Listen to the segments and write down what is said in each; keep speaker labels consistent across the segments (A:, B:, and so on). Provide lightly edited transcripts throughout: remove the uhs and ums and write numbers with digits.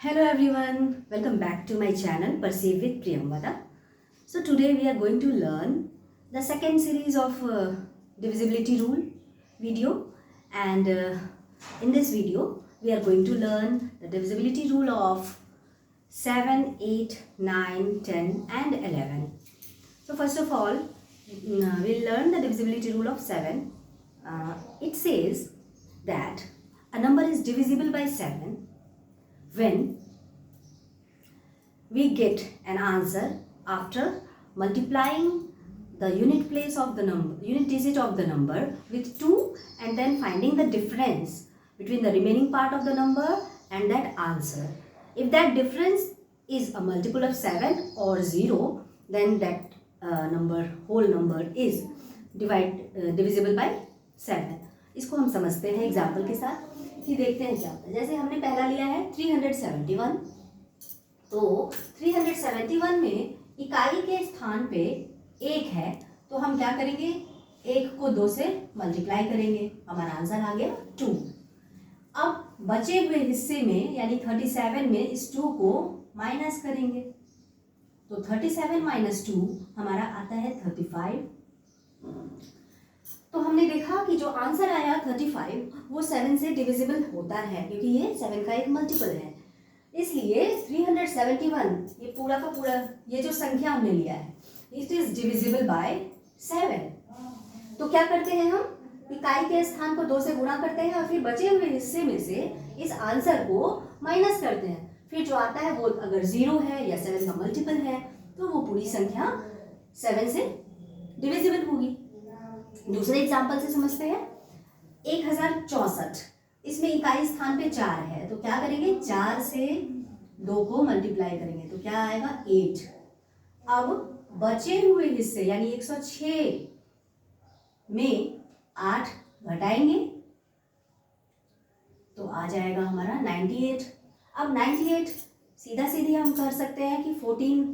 A: Hello everyone, welcome back to my channel Perceive with Priyamvada. So today we are going to learn the second series of divisibility rule video, and in this video we are going to learn the divisibility rule of 7, 8, 9, 10 and 11. So first of all, we'll learn the divisibility rule of 7. It says that a number is divisible by 7 when we get an answer after multiplying the unit digit of the number with 2 and then finding the difference between the remaining part of the number and that answer. If that difference is a multiple of 7 or 0, then that whole number is divisible by 7. इसको हम समझते हैं example के साथ कि देखते हैं क्या होता है। जैसे हमने पहला लिया है 371, तो 371 में इकाई के स्थान पे 1 है, तो हम क्या करेंगे, 1 को 2 से मल्टीप्लाई करेंगे, हमारा आंसर आ गया 2। अब बचे हुए हिस्से में यानी 37 में इस 2 को माइनस करेंगे, तो 37 माइनस 2 हमारा आता है 35। तो हमने देखा कि जो आंसर आया 35 वो 7 से डिविजिबल होता है क्योंकि ये 7 का एक मल्टीपल है। इसलिए 371 ये पूरा का पूरा ये जो संख्या हमने लिया है इट इज डिविजिबल बाय 7। तो क्या करते हैं, हम इकाई के स्थान को 2 से गुणा करते हैं और फिर बचे हुए हिस्से में से इस आंसर को माइनस करते हैं। फिर जो आता है वो अगर 0 है या 7 का मल्टीपल है तो वो पूरी संख्या 7 से डिविजिबल होगी। दूसरे एग्जाम्पल से समझते हैं 1064, इसमें इकाई स्थान पे 4 है, तो क्या करेंगे, 4 से 2 को मल्टीप्लाई करेंगे तो क्या आएगा 8। अब बचे हुए हिस्से यानी 106 में 8 घटाएंगे तो आ जाएगा हमारा 98। अब 98 सीधा सीधी हम कर सकते हैं कि 14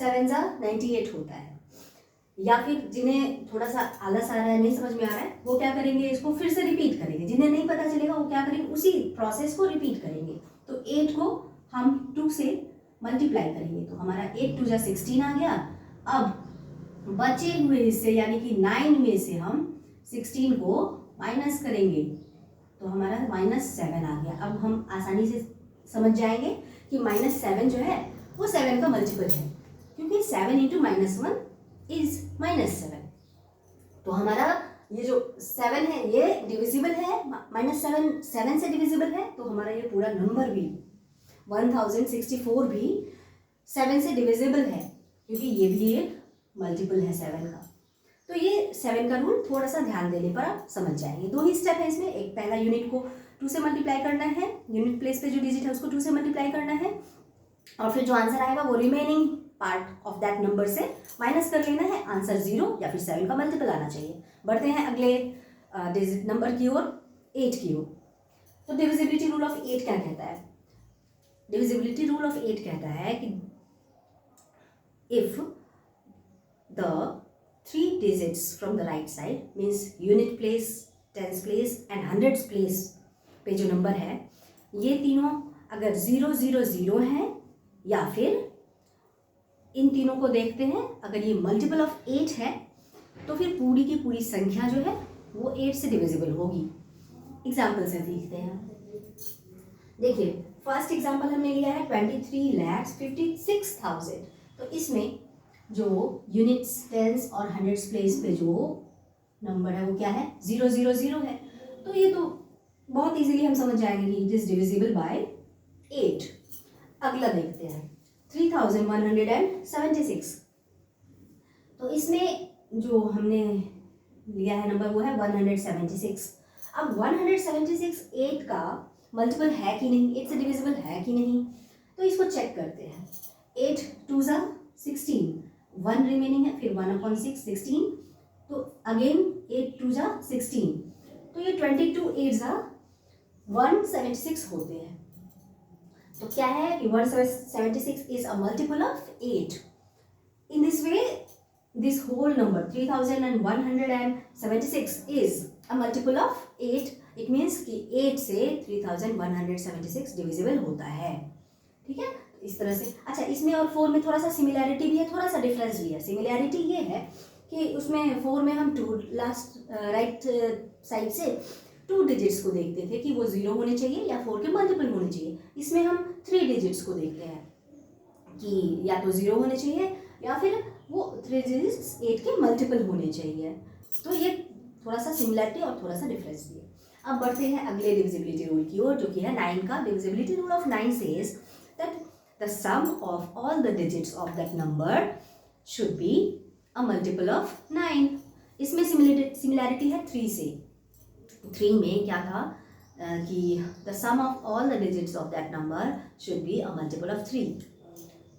A: 7 98 होता है, या फिर जिन्हें थोड़ा सा आलस आ रहा है, नहीं समझ में आ रहा है, वो क्या करेंगे, इसको फिर से रिपीट करेंगे। जिन्हें नहीं पता चलेगा वो क्या करेंगे, उसी प्रोसेस को रिपीट करेंगे। तो 8 को हम 2 से मल्टीप्लाई करेंगे तो हमारा 8 2 जा 16 आ गया। अब बचे हुए हिस्से यानी कि 9 में से हम 16 को माइनस करेंगे तो हमारा -7 आ गया। अब हम आसानी से समझ जाएंगे कि -7 जो है वो 7 का मल्टीपल है, क्योंकि 7 इंटू -1 इज -7। तो हमारा ये जो 7 है ये डिविजिबल है, -7 7 से डिविजिबल है, तो हमारा ये पूरा नंबर भी 1064 भी 7 से डिविजिबल है क्योंकि ये भी एक मल्टीपल है 7 का। तो ये 7 का रूल थोड़ा सा ध्यान देने पर आप समझ जाएंगे। 2 ही स्टेप है इसमें, एक पहला यूनिट को 2 से मल्टीप्लाई करना है, यूनिट प्लेस पे जो डिजिट है उसको 2 से मल्टीप्लाई करना है और फिर जो आंसर आएगा वो remaining part of that number से माइनस कर लेना है, आंसर 0 या फिर 7 का मल्टीपल आना चाहिए। बढ़ते हैं अगले डिजिट नंबर की ओर, 8 की ओर। तो डिविजिबिलिटी रूल ऑफ 8 क्या कहता है, डिविजिबिलिटी रूल ऑफ 8 कहता है कि if the 3 digits from the right side means unit place, tens place and hundreds place पे जो नंबर है ये तीनों अगर 0 0 0 है या फिर इन तीनों को देखते हैं अगर ये मल्टीपल ऑफ 8 है तो फिर पूरी की पूरी संख्या जो है वो 8 से डिविजिबल होगी। एग्जाम्पल से देखते हैं। देखिए फर्स्ट एग्जाम्पल हमने लिया है 23,56,000। तो इसमें जो यूनिट्स, टेंस और हंड्रेड्स प्लेस पे जो नंबर है वो क्या है, 0 0 0 है। तो ये तो बहुत इजीली हम समझ जाएंगे कि इट इज डिविजिबल बाय 8। अगला देखते हैं 3176। तो इसमें जो हमने लिया है नंबर वो है 176। अब 176 8 का मल्टीपल है कि नहीं, 8 से डिविजिबल है कि नहीं, तो इसको चेक करते हैं। 8 2 जा 16, 1 रिमेनिंग है, फिर 1/6 16, तो अगेन 8 2 जा 16, तो ये 22 8 जा 176 होते हैं। तो क्या है कि 176 is a multiple of 8। In this way this whole number 3176 is a multiple of 8 it means कि 8 से 3176 डिविजिबल होता है। ठीक है, इस तरह से। अच्छा, इसमें और 4 में थोड़ा सा सिमिलैरिटी भी है, थोड़ा सा डिफरेंस भी है। सिमिलैरिटी ये है कि उसमें 4 में हम 2 लास्ट राइट साइड से 2 डिजिट्स को देखते थे कि वो 0 होने चाहिए या 4 के मल्टीपल होने चाहिए। इसमें हम 3 डिजिट्स को देखते हैं कि या तो 0 होने चाहिए या फिर वो 3 डिजिट्स 8 के मल्टीपल होने चाहिए। तो ये थोड़ा सा सिमिलैरिटी और थोड़ा सा डिफरेंस भी है। अब बढ़ते हैं अगले डिविजिबिलिटी रूल की ओर, जो कि है 9 का। Divisibility rule of 9 says that the sum of all the digits of that number should be a multiple of 9। इसमें सिमिलैरिटी है 3 से। 3 में क्या था कि the sum of all the digits of that number should be a multiple of 3,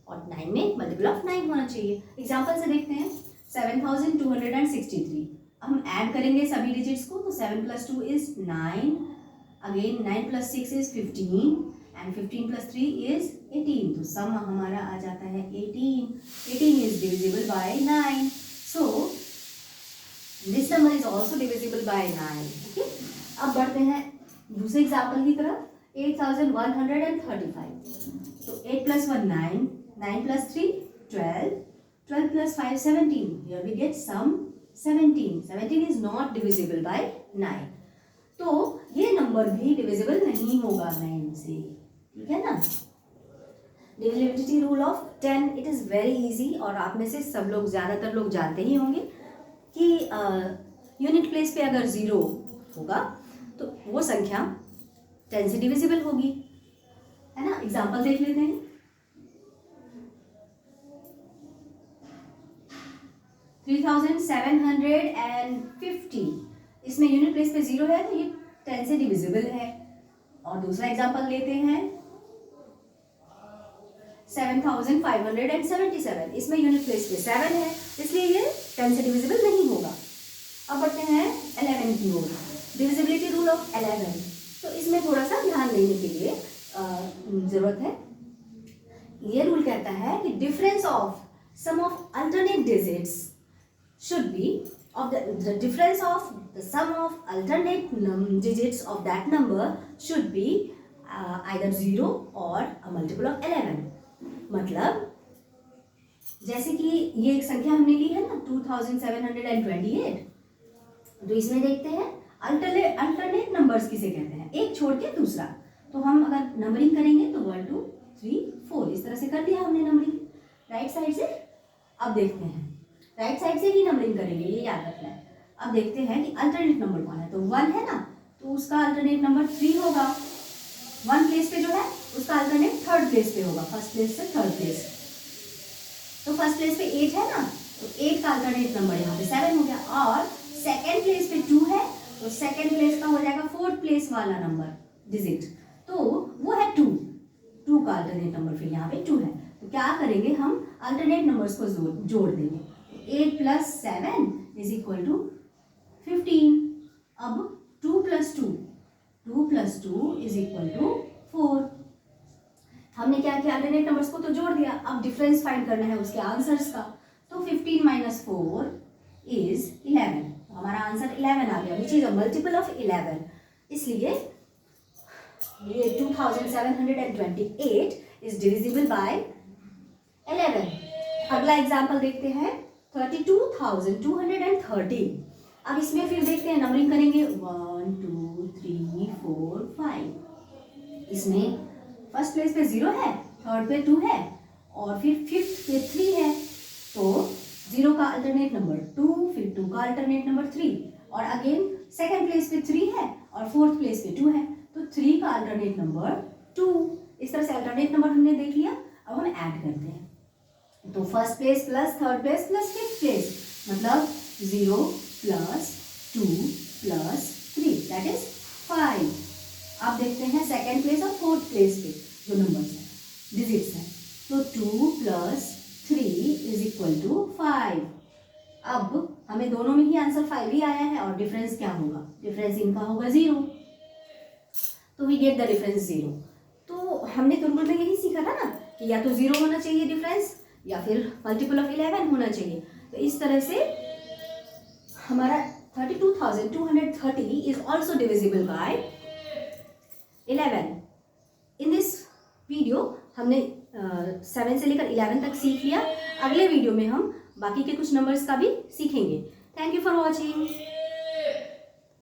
A: और 9 में multiple of 9 होना चाहिए। एग्जाम्पल से देखते हैं 7263। हम ऐड करेंगे सभी डिजिट्स को, तो 7 + 2 is 9, again 9 + 6 is 15 and 15 + 3 is 18। तो सम हमारा आ जाता है 18। 18 is divisible by 9, so this number is also divisible by 9। Okay, अब बढ़ते हैं दूसरे एग्जाम्पल की तरफ। 8135। तो 8 + 1 9, 9 + 3 12, 12 + 5 17। Here we get sum 17. 17 is not divisible by 9. तो ये नंबर भी डिविजिबल नहीं होगा 9 से। ठीक है ना। Divisibility rule of 10, it is very easy, और आप में से सब लोग, ज़्यादातर लोग जानते ही होंगे कि यूनिट प्लेस पे अगर 0 होगा तो वो संख्या 10 से डिविजिबल होगी, है ना। एग्जाम्पल देख लेते हैं। 3750, इसमें यूनिट प्लेस पे 0 है तो ये 10 से डिविजिबल है। और दूसरा एग्जांपल लेते हैं 7577, इसमें यूनिट प्लेस पे 7 है, इसलिए ये 10 से डिविजिबल नहीं होगा। अब बढ़ते हैं 11 की ओर। डिविजिबिलिटी रूल ऑफ 11, तो इसमें थोड़ा सा ध्यान देने के लिए जरूरत है। ये रूल कहता है कि difference of sum of alternate digits should be of the difference of the sum of alternate digits of that number should be either 0 or a multiple of 11। मतलब जैसे कि ये एक संख्या हमने ली है ना 2728, तो इसमें देखते हैं अल्टरनेट नंबर्स किसे कहते हैं, एक छोड़ के दूसरा। तो हम अगर नंबरिंग करेंगे तो 1 2 3 4 इस तरह से कर दिया हमने नंबरिंग राइट साइड से। अब देखते हैं राइट साइड से ही नंबरिंग करेंगे, ये याद रखना है। अब देखते हैं कि अल्टरनेट नंबर कौन है, तो 1 है ना, तो उसका अल्टरनेट नंबर 3 होगा। 1 प्लेस पे जो है उसका अल्टरनेट 3rd प्लेस पे होगा, फर्स्ट प्लेस से 3rd प्लेस। तो फर्स्ट प्लेस पे 8 है ना, तो 8 का अल्टरनेट नंबर यहाँ पे 7 हो गया। और सेकेंड प्लेस पे 2 है, तो सेकेंड प्लेस का हो जाएगा 4th प्लेस वाला नंबर डिजिट, तो वो है 2 का अल्टरनेट नंबर फिर यहाँ पे 2 है। तो क्या करेंगे, हम अल्टरनेट नंबर्स को जोड़ देंगे। 8 + 7 = 15। अब 2 + 2 = 4। हमने क्या किया, अल्टरनेट नंबर्स को तो जोड़ दिया, अब डिफरेंस फाइंड करना है उसके आंसर्स का। तो 15 - 4 = 11। हमारा आंसर 11 आ गया, which is a multiple of 11। इसलिए ये 2728 इज डिविजिबल बाय 11। अगला एग्जाम्पल देखते हैं 32,230। अब इसमें फिर देखते हैं, नंबरिंग करेंगे 1 2 3 4 5। इसमें फर्स्ट प्लेस पे 0 है, 3rd पे 2 है, और फिर 5th पे 3 है। तो 0 का अल्टरनेट नंबर 2, फिर 2 का अल्टरनेट नंबर 3, और अगेन सेकेंड प्लेस पे 3 है और 4th प्लेस पे 2 है, तो 3 का अल्टरनेट नंबर 2। इस तरह से अल्टरनेट नंबर हमने देख लिया। अब हम ऐड करते हैं, तो first place plus 3rd place plus 5th place, मतलब 0 + 2 + 3 दैट इज 5। अब देखते हैं सेकेंड प्लेस और 4th प्लेस पे जो नंबर्स हैं, डिजिट्स हैं, तो 2 + 3 = 5। अब हमें दोनों में ही आंसर 5 ही आया है, और डिफरेंस क्या होगा, डिफरेंस इनका होगा 0, तो वी गेट द डिफरेंस 0। तो हमने तो रूल में यही सीखा था ना कि या तो 0 होना चाहिए डिफरेंस, या फिर मल्टीपल ऑफ 11 होना चाहिए। तो इस तरह से हमारा 32,230 is also divisible by 11. In this video हमने 7 से लेकर 11 तक सीख लिया. अगले वीडियो में हम बाकी के कुछ नंबर्स का भी सीखेंगे. Thank you for watching.